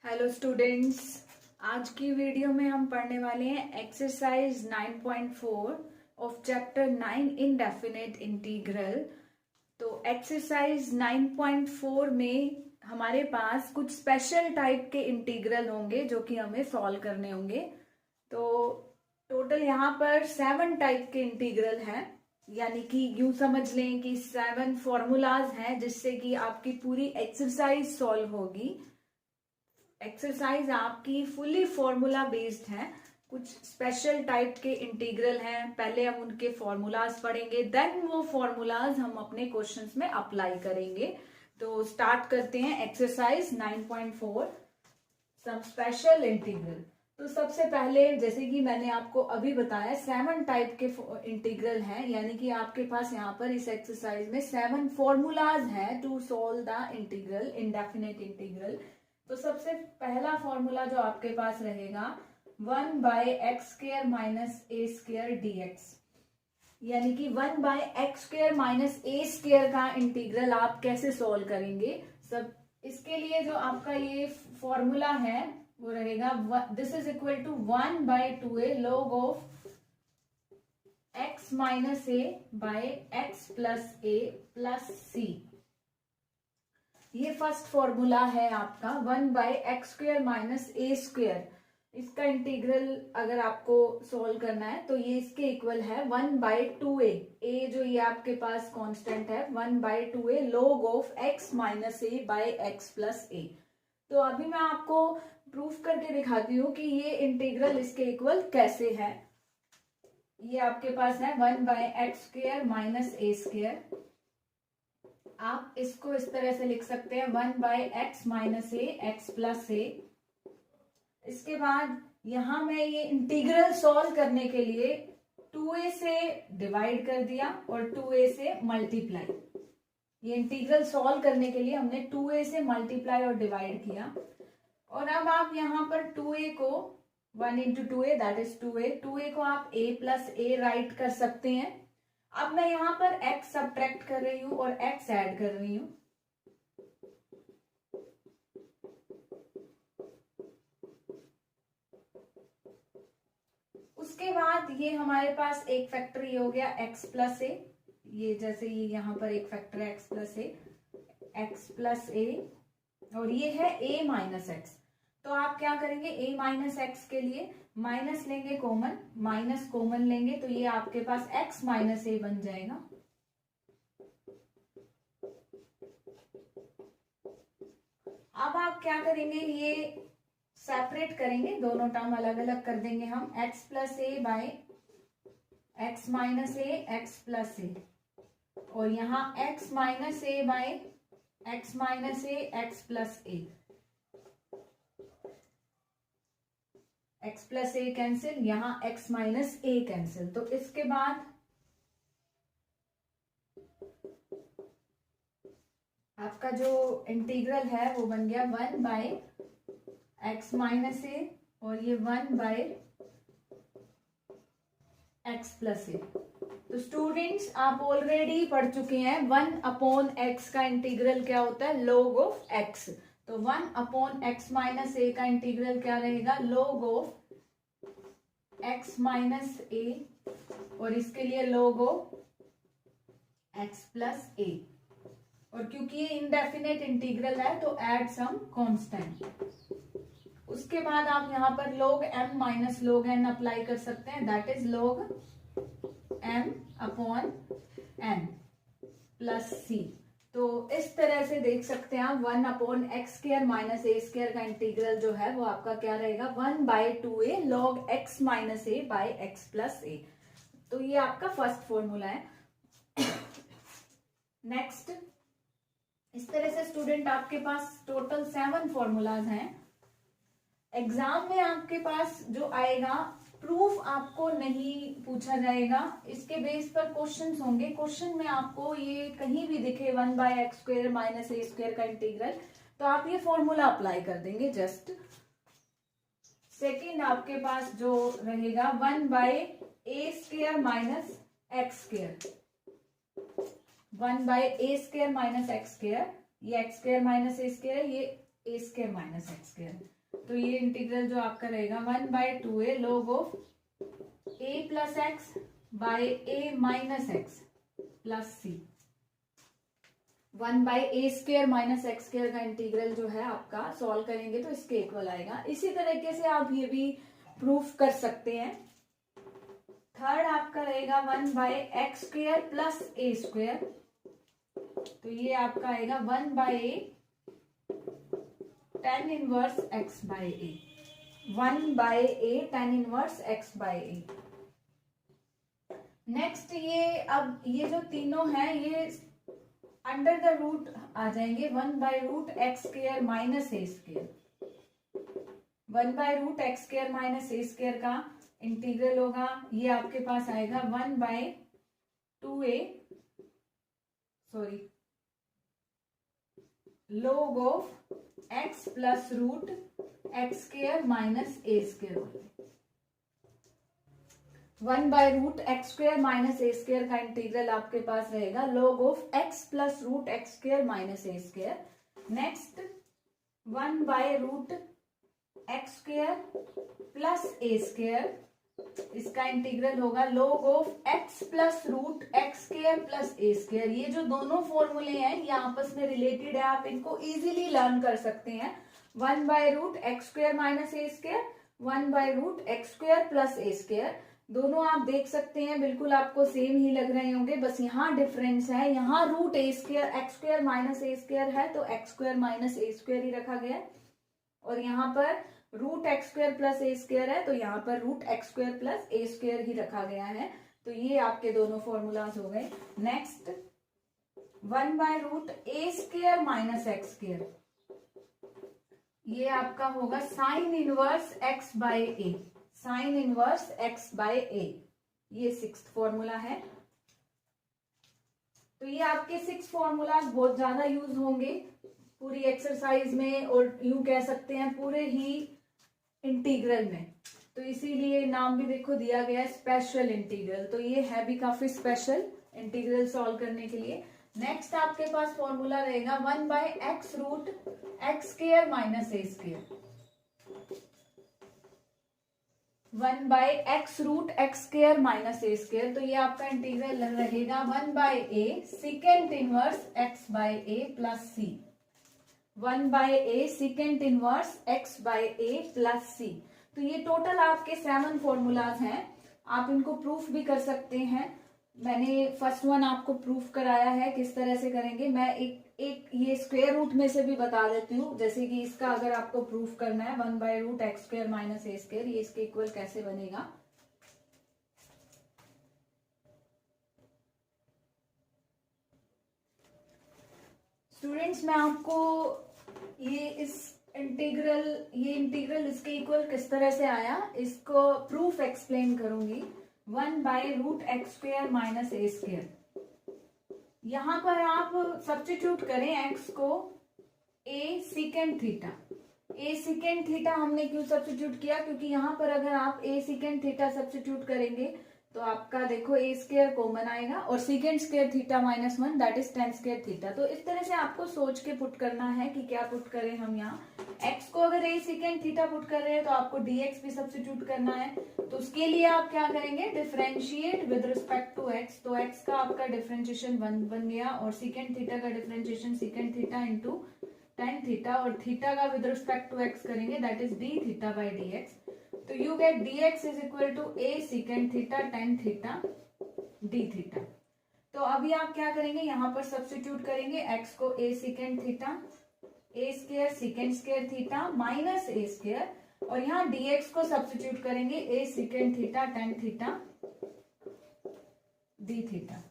Hello students, आज की video में हम पढ़ने वाले हैं exercise 9.4 of chapter 9 indefinite integral. तो एक्सरसाइज 9.4 में हमारे पास कुछ स्पेशल टाइप के इंटीग्रल होंगे जो कि हमें सॉल्व करने होंगे। तो टोटल यहाँ पर 7 टाइप के इंटीग्रल हैं, यानी कि यूं समझ लें कि 7 फॉर्मूलाज हैं जिससे कि आपकी पूरी एक्सरसाइज सॉल्व होगी। एक्सरसाइज आपकी फुली फॉर्मूला बेस्ड है। कुछ स्पेशल टाइप के इंटीग्रल हैं, पहले हम उनके फॉर्मूलाज पढ़ेंगे, देन वो फॉर्मूलाज हम अपने क्वेश्चंस में अप्लाई करेंगे। तो स्टार्ट करते हैं एक्सरसाइज 9.4 सम स्पेशल इंटीग्रल। तो सबसे पहले, जैसे कि मैंने आपको अभी बताया, 7 टाइप के इंटीग्रल हैं, यानी कि आपके पास यहाँ पर इस एक्सरसाइज में 7 फॉर्मूलाज हैं to solve the integral, indefinite integral. तो सबसे पहला फॉर्मूला जो आपके पास रहेगा 1/x² माइनस a² dx, यानी कि 1/x² माइनस a² का इंटीग्रल आप कैसे सॉल्व करेंगे। सब इसके लिए जो आपका ये फॉर्मूला है वो रहेगा this is equal to 1/2a log of x minus a by x plus a plus c। ये फर्स्ट फॉर्मूला है आपका 1/x² माइनस a²। इसका इंटीग्रल अगर आपको सॉल्व करना है तो ये इसके इक्वल है 1/2a। a जो ये आपके पास कांस्टेंट है 1/2a log of x minus a by x plus a। तो अभी मैं आपको प्रूफ करके दिखाती हूँ कि ये इंटीग्रल इसके इक्वल कैसे है। ये आपके पास है 1/x² माइनस a²। आप इसको इस तरह से लिख सकते हैं 1/x minus a x plus a। इसके बाद यहां मैं ये इंटीग्रल सॉल्व करने के लिए 2a से डिवाइड कर दिया और 2a से मल्टीप्लाई। ये इंटीग्रल सॉल्व करने के लिए हमने 2a से मल्टीप्लाई और डिवाइड किया। और अब आप यहाँ पर 2a को 1 into 2a that is 2a को आप a प्लस a राइट कर सकते हैं। अब मैं यहां पर x सब्ट्रैक्ट कर रही हूं और x ऐड कर रही हूं। उसके बाद ये हमारे पास एक फैक्टर ये हो गया x प्लस a। ये जैसे ये यहां पर एक फैक्टर है x प्लस a और ये है a माइनस x। तो आप क्या करेंगे, a माइनस एक्स के लिए माइनस लेंगे कॉमन, माइनस कॉमन लेंगे तो ये आपके पास x माइनस a बन जाएगा। अब आप क्या करेंगे, ये सेपरेट करेंगे, दोनों टर्म अलग अलग कर देंगे हम। x plus a by x minus a x plus a और यहाँ x minus a by x minus a x plus a। x plus a cancel, यहाँ x माइनस a कैंसिल। तो इसके बाद आपका जो इंटीग्रल है वो बन गया 1/x माइनस a और ये 1/x प्लस a। तो स्टूडेंट्स आप ऑलरेडी पढ़ चुके हैं 1/x का इंटीग्रल क्या होता है, log ऑफ x। तो 1/x माइनस a का इंटीग्रल क्या रहेगा, log of x minus a और इसके लिए log of x plus a। और क्योंकि ये इनडेफिनेट इंटीग्रल है तो ऐड सम कांस्टेंट। उसके बाद आप यहाँ पर log m minus log n apply कर सकते हैं, that is log m upon n plus c। तो इस तरह से देख सकते हैं आप 1/x² माइनस a² का इंटीग्रल जो है वो आपका क्या रहेगा 1/2a log x minus a by x plus a। तो ये आपका फर्स्ट फॉर्मूला है। नेक्स्ट, इस तरह से स्टूडेंट आपके पास टोटल 7 फॉर्मूलाज हैं। एग्जाम में आपके पास जो आएगा, प्रूफ आपको नहीं पूछा जाएगा, इसके बेस पर क्वेश्चंस होंगे। क्वेश्चन में आपको ये कहीं भी दिखे 1/x² माइनस a² का इंटीग्रल तो आप ये फॉर्मूला अप्लाई कर देंगे जस्ट। सेकंड आपके पास जो रहेगा 1/a² minus x², 1/a² minus x², ये x² माइनस a² है, ये A square minus X square. तो ये इंटीग्रल जो आपका रहेगा 1/2a log of a plus X by a minus X plus C. 1/a² minus X square का integral जो है आपका सॉल्व करेंगे तो इसके इक्वल आएगा। इसी तरीके से आप ये भी प्रूफ कर सकते हैं। थर्ड आपका रहेगा 1/x² प्लस a²। तो ये आपका आएगा 1/a tan inverse x by a। 1/a tan inverse x by a। Next ये जो तीनों हैं ये अंडर द रूट आ जाएंगे 1/√x² minus a²। 1/√x² minus a² का इंटीग्रल होगा, ये आपके पास आएगा 1/log of x plus root x² minus a²। 1/√x² minus a² का इंटीग्रल आपके पास रहेगा log of x plus root x² minus a²। Next 1/√x² plus a², इसका इंटीग्रल होगा log of x plus root x² plus a²। ये जो दोनों फॉर्मूले हैं ये आपस में रिलेटेड है, आप इनको इजीली लर्न कर सकते हैं। 1/√x² minus a², 1/√x² plus a², दोनों आप देख सकते हैं बिल्कुल आपको सेम ही लग रहे होंगे, बस यहाँ डिफरेंस है। यहाँ रूट x² माइनस a² है तो x² माइनस a² ही रखा गया है, और यहाँ पर रूट x² प्लस a² है तो यहाँ पर रूट x² प्लस a² ही रखा गया है। तो ये आपके दोनों फॉर्मूलाज हो गए। नेक्स्ट 1/√a² माइनस x², ये आपका होगा sine inverse x by a। Sine inverse x by a, ये 6th फॉर्मूला है। तो ये आपके 6 फॉर्मूलाज बहुत ज्यादा यूज होंगे पूरी एक्सरसाइज में, और यूं कह सकते हैं पूरे ही इंटीग्रल में। तो इसीलिए नाम भी देखो दिया गया है स्पेशल इंटीग्रल। तो ये है भी काफी स्पेशल इंटीग्रल सॉल्व करने के लिए। नेक्स्ट आपके पास फॉर्मूला रहेगा 1/x√x² minus a²। 1/x√x² minus a², तो ये आपका इंटीग्रल रहेगा 1/a second inverse x by a plus C. 1/a second inverse x by a plus C. तो ये टोटल आपके 7 फॉर्मूलाज हैं, आप इनको प्रूफ भी कर सकते हैं। मैंने फर्स्ट वन आपको प्रूफ कराया है, किस तरह से करेंगे मैं एक ये स्क्वायर रूट में से भी बता देती हूँ। जैसे कि इसका अगर आपको प्रूफ करना है 1/√x² माइनस a², ये इसके इक्वल कैसे बनेगा। स्टूडेंट्स मैं आपको ये इंटीग्रल इसके इक्वल किस तरह से आया इसको प्रूफ एक्सप्लेन करूंगी। 1/√x² माइनस a², यहां पर आप सब्स्टिट्यूट करें x को a secant theta. a secant theta हमने क्यों सब्स्टिट्यूट किया, क्योंकि यहां पर अगर आप a सेकेंड थीटा सब्स्टिट्यूट करेंगे तो आपका देखो a² कॉमन आएगा और second square theta -1 that is tan square theta. तो इस तरह से आपको सोच के पुट करना है कि क्या पुट करें हम यहाँ। x को अगर a सेकेंड थीटा पुट कर रहे हैं तो आपको dx भी सब्स्टिट्यूट करना है। तो उसके लिए आप क्या करेंगे, differentiate with respect to x। तो x का आपका डिफरेंशिएशन 1 बन गया और सेकेंड थीटा का differentiation secant theta into tan theta, और थीटा का विद रिस्पेक्ट टू x करेंगे that is d theta by dx। तो you get dx is equal to a secant theta tan theta d theta. तो अभी आप क्या करेंगे, यहाँ पर सब्स्टिट्यूट करेंगे x को a secant theta a² second square theta minus a², और यहाँ dx को सब्स्टिट्यूट करेंगे a secant theta tan theta d theta.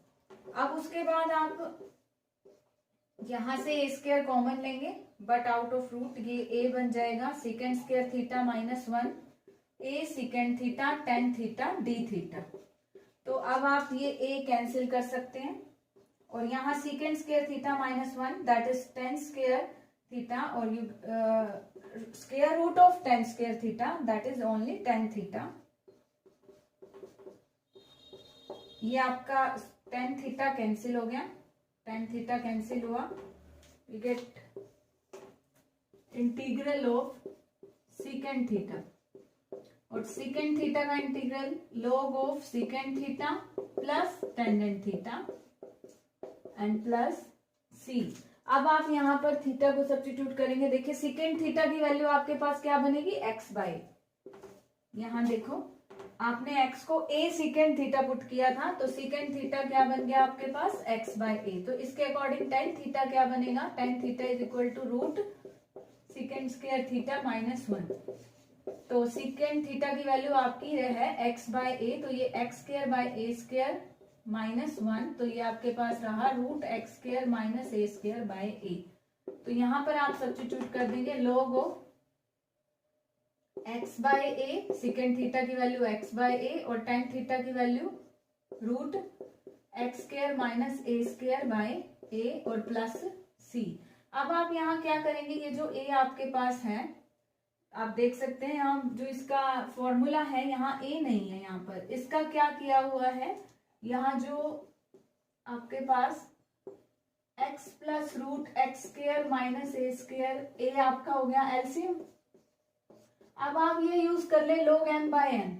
अब उसके बाद आप यहां से a² कॉमन लेंगे बट आउट ऑफ रूट ये a बन जाएगा second square theta -1 a secant theta tan theta d theta. तो अब आप ये a कैंसिल कर सकते हैं और यहाँ second square theta -1 that is tan square theta, और you square root of tan square theta that is only tan theta. ये आपका tan थीटा कैंसिल हो गया, tan थीटा कैंसिल हुआ, you get integral of secant theta, और secant theta का integral log of secant theta plus tangent theta and plus C. अब आप यहाँ पर थीटा को सब्स्टिट्यूट करेंगे। देखिए सीकेंट थीटा की वैल्यू आपके पास क्या बनेगी, एक्स बाई, यहाँ देखो आपने x को a सीकेंट थीटा पुट किया था, तो सीकेंट थीटा क्या बन गया आपके पास, x बाय a। तो इसके अकॉर्डिंग टेन थीटा क्या बनेगा, tan theta is equal to root secant square theta minus 1। तो सीकेंट थीटा की वैल्यू आपकी है x बाय a, तो ये x square by a square minus 1, तो ये आपके पास रहा root x square minus a square by a। तो यहाँ पर आप सब्स्टिट्यूट कर देंगे log of x by a, secant theta की वैल्यू x बाय a और टेन थीटा की value root X square minus a square by a और प्लस c। अब आप यहाँ क्या करेंगे, ये जो a आपके पास है आप देख सकते हैं, यहाँ जो इसका फॉर्मूला है यहाँ a नहीं है, यहाँ पर इसका क्या किया हुआ है, यहाँ जो आपके पास x plus root X square minus a square, a आपका हो गया एलसीएम। अब आप ये यूज कर ले log m बाय n,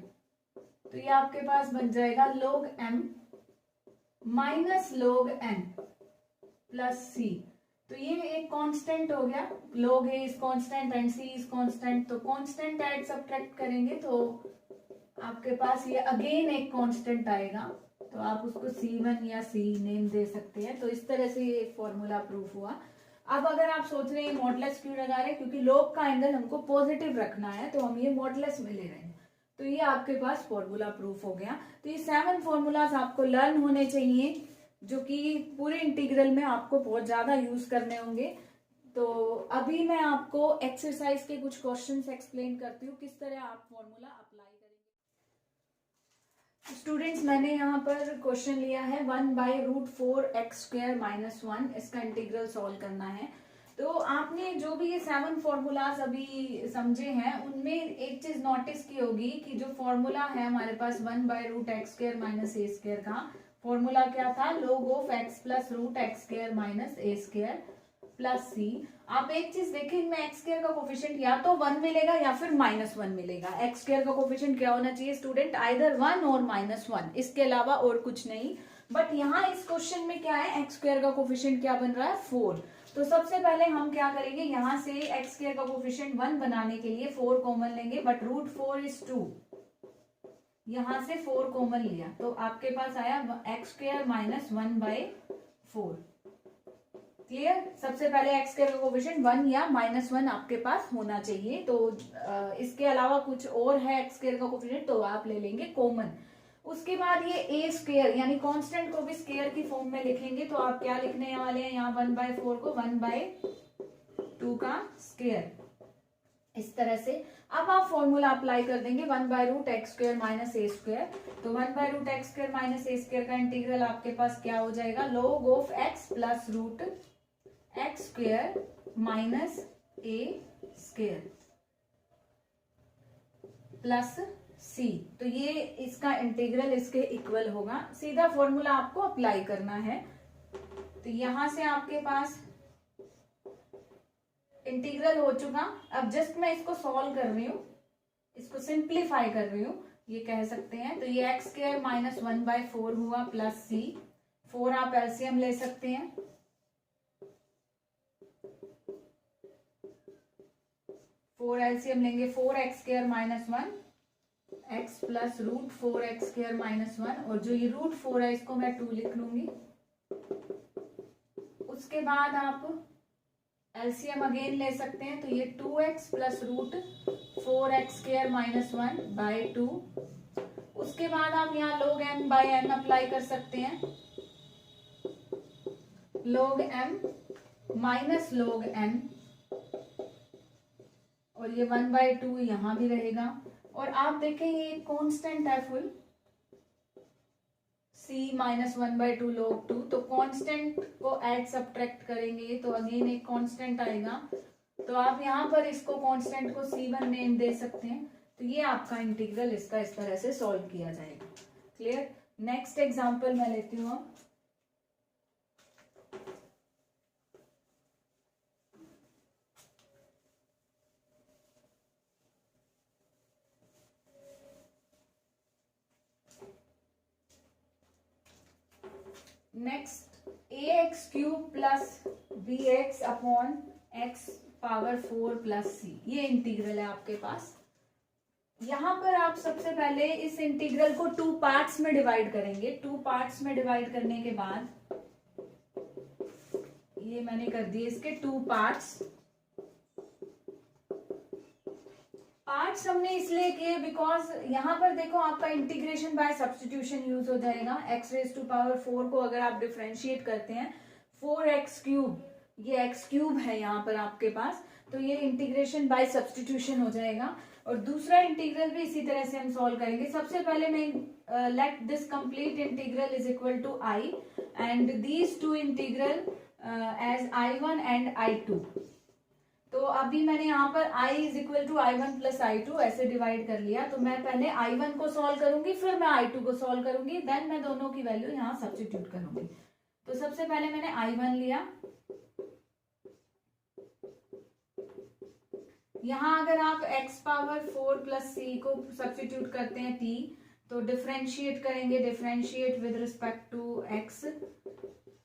तो ये आपके पास बन जाएगा log m minus log n plus c। तो ये एक कांस्टेंट हो गया, log a is constant and c is constant, तो कांस्टेंट ऐड सब्ट्रैक्ट करेंगे तो आपके पास ये अगेन एक कांस्टेंट आएगा, तो आप उसको c1 या c नेम दे सकते हैं। तो इस तरह से ये फॉर्मूला प्रूफ हुआ। अब अगर आप सोच रहे हैं मॉडुलस क्यों लगा रहे हैं, क्योंकि log का एंगल हमको पॉजिटिव रखना है, तो हम ये मॉडुलस में ले रहे हैं। तो ये आपके पास फॉर्मूला प्रूफ हो गया। तो ये 7 फॉर्मूलाज आपको लर्न होने चाहिए, जो कि पूरे इंटीग्रल में आपको बहुत ज्यादा यूज करने होंगे। तो अभी मैं आपको एक्सरसाइज के कुछ क्वेश्चंस एक्सप्लेन करती हूँ किस तरह आप फॉर्मूला अप्लाई करेंगे। स्टूडेंट्स मैंने यहाँ पर क्वेश्चन लिया है 1 by root 4 x square minus 1, इसका इंटीग्रल सॉल्व करना है। तो आपने जो भी ये 7 फॉर्मूलाज अभी समझे हैं, उनमें एक चीज नोटिस की होगी कि जो फॉर्मूला है हमारे पास 1 by root X square minus A square का फॉर्मूला क्या था, log of x plus root X square minus A square plus C. आप एक चीज देखें, इनमें एक्स स्क्वायर का कोफिशिएंट या तो 1 मिलेगा या फिर माइनस 1 मिलेगा। एक्स स्क्वायर का कोफिशिएंट क्या होना चाहिए स्टूडेंट, आइदर 1 और माइनस 1, इसके अलावा और कुछ नहीं। बट यहाँ इस क्वेश्चन में क्या है, एक्स स्क्वायर का कोफिशिएंट क्या बन रहा है, 4। तो सबसे पहले हम क्या करेंगे, यहाँ से एक्स स्क्वायर का कोफिशिएंट 1 बनाने के लिए 4 कॉमन लेंगे, बट रूट 4 इज 2, यहां से 4 कॉमन लिया तो आपके पास आया x square minus 1 by 4। Clear. सबसे पहले एक्स स्क्वायर का कोफिशिएंट 1 या माइनस 1 आपके पास होना चाहिए। तो इसके अलावा कुछ और है एक्स स्क्वायर का कोफिशिएंट, तो आप ले लेंगे कॉमन। उसके बाद ये ए स्क्वायर यानी कांस्टेंट को भी स्क्वायर की फॉर्म में लिखेंगे, तो आप क्या लिखने वाले हैं, यहाँ 1 बाई 4 को 1 बाई 2 का स्क्वायर, इस तरह से। अब आप फॉर्मूला अप्लाई कर देंगे 1 by root X square minus A square. तो 1 by root X square minus A square का इंटीग्रल आपके पास क्या हो जाएगा, log of X plus root X square minus A square plus C. तो ये इसका इंटीग्रल इसके इक्वल होगा। सीधा फॉर्मूला आपको अप्लाई करना है। तो यहां से आपके पास इंटीग्रल हो चुका। अब जस्ट मैं इसको सॉल्व कर रही हूँ, इसको सिंप्लीफाई कर रही हूँ, ये कह सकते हैं। तो ये एक्स स्क्वायर माइनस 1 बाई 4 हुआ प्लस सी। 4 आप एलसीएम ले सकते हैं, 4 एलसीएम लेंगे, 4 x square minus 1 x plus root 4 x square minus 1, और जो ये रूट 4 है इसको मैं 2 लिख लूंगी। उसके बाद आप एलसीएम अगेन ले सकते हैं, तो ये 2x plus root 4 x square minus 1 by 2। उसके बाद आप यहाँ log m by n apply कर सकते हैं, log m minus log n, और ये 1 बाई 2 यहां भी रहेगा। और आप देखें ये कांस्टेंट है full, c minus 1 by 2 log 2, तो कांस्टेंट को ऐड सब्ट्रैक्ट करेंगे तो अगेन एक कांस्टेंट आएगा। तो आप यहाँ पर इसको कांस्टेंट को c1 नेम दे सकते हैं। तो ये आपका इंटीग्रल इसका इस तरह से सॉल्व किया जाएगा। क्लियर। नेक्स्ट एग्जांपल मैं लेती हूँ। Next A X cube plus B X upon X power 4 plus C, ये इंटीग्रल है आपके पास। यहाँ पर आप सबसे पहले इस इंटीग्रल को 2 पार्ट्स में डिवाइड करेंगे। 2 पार्ट्स में डिवाइड करने के बाद ये मैंने कर दिए इसके 2 पार्ट्स। पार्ट्स हमने इसलिए किए बिकॉज यहाँ पर देखो आपका इंटीग्रेशन बाय सब्स्टिट्यूशन यूज हो जाएगा। x रेज टू पावर 4 को अगर आप डिफरेंशिएट करते हैं 4x क्यूब, ये x क्यूब है यहाँ पर आपके पास, तो ये इंटीग्रेशन बाय सब्स्टिट्यूशन हो जाएगा। और दूसरा इंटीग्रल भी इसी तरह से हम सॉल्व करेंगे। सबसे पहले मैं let this complete integral is equal to I and these two integral as I1 and I2। तो अभी मैंने यहाँ पर I is equal to I1 plus I2 ऐसे डिवाइड कर लिया। तो मैं पहले I1 को सॉल्व करूंगी, फिर मैं I2 को सॉल्व करूंगी, देन मैं दोनों की वैल्यू यहाँ सब्स्टिट्यूट करूंगी। तो सबसे पहले मैंने I1 लिया। यहाँ अगर आप x पावर 4 प्लस सी को सब्स्टिट्यूट करते हैं t, तो डिफरेंशिएट करेंगे, differentiate with respect to x,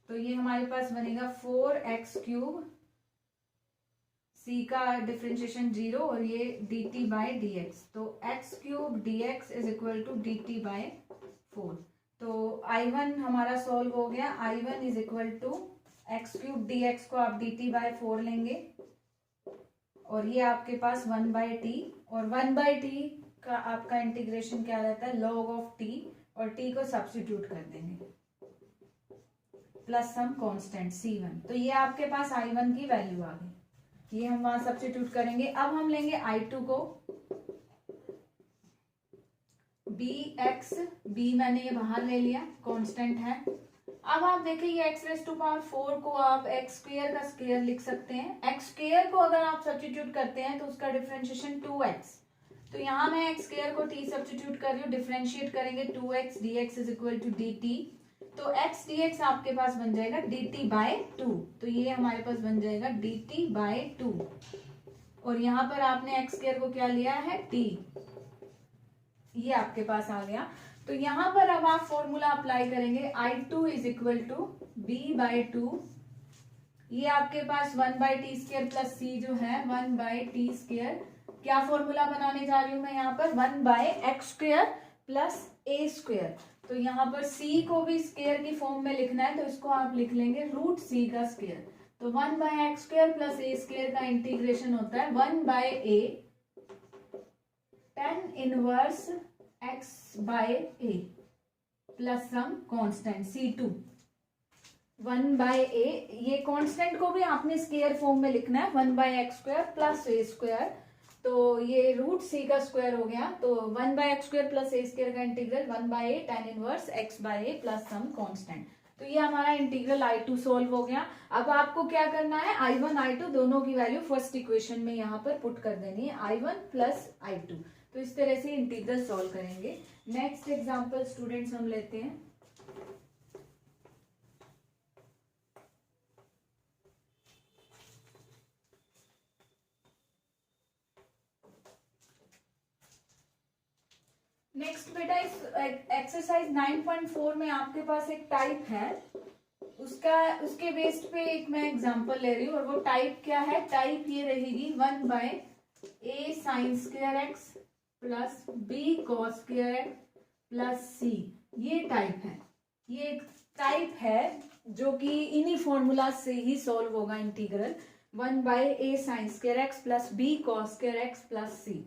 तो ये हमारे पास बनेगा 4x क्यूब, c का डिफरेंशिएशन 0 और ये dt बाय dx, तो x cube dx is equal to dt by 4। तो I1 हमारा सॉल्व हो गया। I1 is equal to x cube dx को आप dt बाय 4 लेंगे और ये आपके पास 1 बाय टी, और 1 बाय टी का आपका इंटीग्रेशन क्या रहता है, log ऑफ t, और t को सब्स्टिट्यूट कर देंगे प्लस सम कांस्टेंट c1। तो ये आपके पास I1 की वैल्यू आ गई, ये हम वहां सब्स्टिट्यूट करेंगे। अब हम लेंगे I2 को, bx, b मैंने ये बाहर ले लिया, कांस्टेंट है। अब आप देखिए ये x रेज टू पावर 4 को आप x स्क्वायर का स्क्वायर लिख सकते हैं। x स्क्वायर को अगर आप सब्स्टिट्यूट करते हैं तो उसका डिफरेंशिएशन 2x, तो यहाँ मैं x स्क्वायर को t सब्स्टिट्यूट कर रही हूँ, डिफरेंशिएट करेंगे 2x dx is equal to dt, तो x dx आपके पास बन जाएगा dt बाय 2, तो ये हमारे पास बन जाएगा dt बाय 2, और यहाँ पर आपने x स्क्वायर को क्या लिया है t, ये आपके पास आ गया। तो यहाँ पर अब आप फॉर्मूला अप्लाई करेंगे, I2 is equal to b by 2, ये आपके पास 1 by t square plus c जो है 1 बाय टी स्क्वायर, क्या फॉर्मूला बनाने जा रही हूं मैं यहाँ पर, 1 by x square plus A square. तो यहाँ पर c को भी स्क्वायर की फॉर्म में लिखना है, तो इसको आप लिख लेंगे रूट c का स्क्वायर। तो 1 by x square plus A square का इंटीग्रेशन होता है 1 by A tan inverse x by A plus some constant c2, 1 by A, ये कांस्टेंट को भी आपने स्क्वायर फॉर्म में लिखना है, 1 by x square plus A square, तो ये रूट सी का स्क्वायर हो गया। तो 1 by x square plus A square का integral 1 by A tan inverse x by A plus some constant. तो ये हमारा इंटीग्रल I2 सॉल्व हो गया। अब आपको क्या करना है, I1 I2 दोनों की वैल्यू फर्स्ट इक्वेशन में यहाँ पर पुट कर देनी है, I1 प्लस I2। तो इस तरह से इंटीग्रल सॉल्व करेंगे। नेक्स्ट एग्जांपल स्टूडेंट्स हम लेते हैं। नेक्स्ट बेटा इस एक्सरसाइज 9.4 में आपके पास एक टाइप है, उसके बेस्ड पे एक मैं एग्जांपल ले रही हूँ, और वो टाइप क्या है, टाइप ये रहेगी 1 by A sine square X plus B cos square X plus C, ये टाइप है। ये एक टाइप है जो कि इन्हीं फॉर्मूला से ही सॉल्व होगा integral 1 by A sine square X plus B cos square X plus C.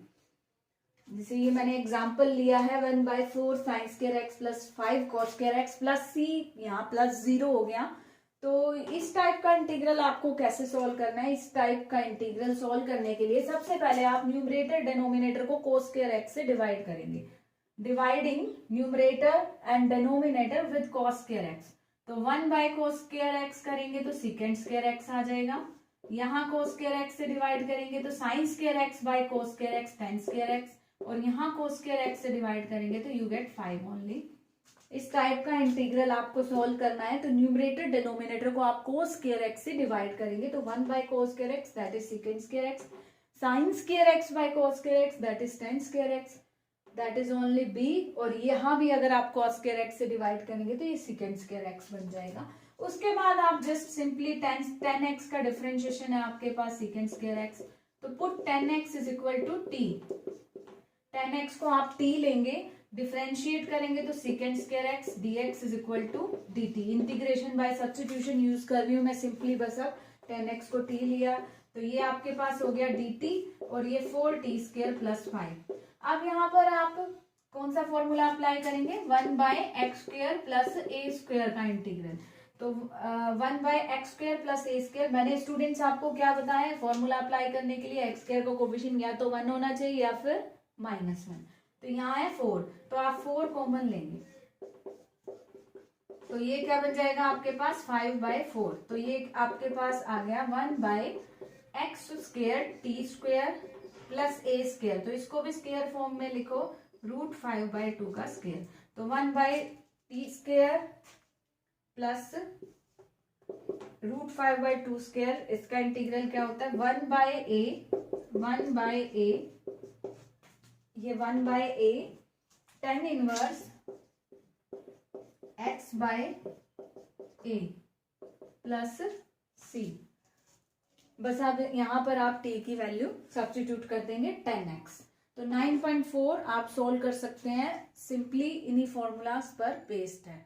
जैसे ये मैंने एग्जांपल लिया है 1 by 4 sine square X plus 5 cos square X plus C, यहाँ प्लस 0 हो गया। तो इस टाइप का इंटीग्रल आपको कैसे सॉल्व करना है, इस टाइप का इंटीग्रल सॉल्व करने के लिए सबसे पहले आप न्यूमरेटर डिनोमिनेटर को कोस स्क्वायर एक्स से डिवाइड करेंगे, dividing numerator and denominator with cos square x. तो 1 बाय कोस स्क्वायर एक्स करेंगे तो सेकेंड स्क्वायर एक्स आ जाएगा, यहाँ कोस स्क्वायर एक्स से डिवाइड करेंगे तो sign square x by cos square x ten square x, और यहाँ कोस स्क्वायर एक्स से डिवाइड करेंगे तो यू गेट 5 ओनली। इस टाइप का इंटीग्रल आपको सॉल्व करना है, तो न्यूमरेटर डिनोमिनेटर को आप कोस स्क्वायर एक्स से डिवाइड करेंगे, तो 1 by cos square x that is second square x, sign square x by cos square x that is tan square x, that is only b, और यहाँ भी अगर आप cos स्क्वायर एक्स से divide करेंगे तो ये secant स्क्वायर एक्स बन जाएगा। उसके बाद आप जस्ट सिंपली टेन एक्स का डिफरेंशिएशन है आपके पास secant स्क्वायर एक्स, तो put 10x is equal to t. 10x को आप t लेंगे, डिफरेंशिएट करेंगे तो secant square x dx is equal to dt। Integration by substitution use कर रही हूँ मैं सिंपली, बस अब 10x को t लिया तो ये आपके पास हो गया dt, और ये 4t स्क्वायर प्लस 5। अब यहाँ पर आप कौन सा फॉर्मूला अप्लाई करेंगे, 1/x square plus a square का इंटीग्रल। तो 1/x square plus a square, मैंने स्टूडेंट्स आपको क्या बताया फॉर्मूला अप्लाई करने के लिए, एक्स स्क्वायर का कोफिशिएंट या तो 1 होना चाहिए या फिर -1। तो यहाँ है 4, तो आप 4 कॉमन लेंगे तो ये क्या बन जाएगा आपके पास 5/4। तो ये आपके पास आ गया 1/x square T square plus a square. तो इसको भी स्क्वायर फॉर्म में लिखो, √5/2 का स्क्वायर। तो 1/t स्क्वायर प्लस √5/2 स्क्वायर, इसका इंटीग्रल क्या होता है 1/a, ये 1/a tan inverse x/a plus c। बस अब यहाँ पर आप t की वैल्यू सब्स्टिट्यूट कर देंगे 10x। तो 9.4 आप सोल्व कर सकते हैं, सिंपली इन्हीं फॉर्मूलाज पर बेस्ड है।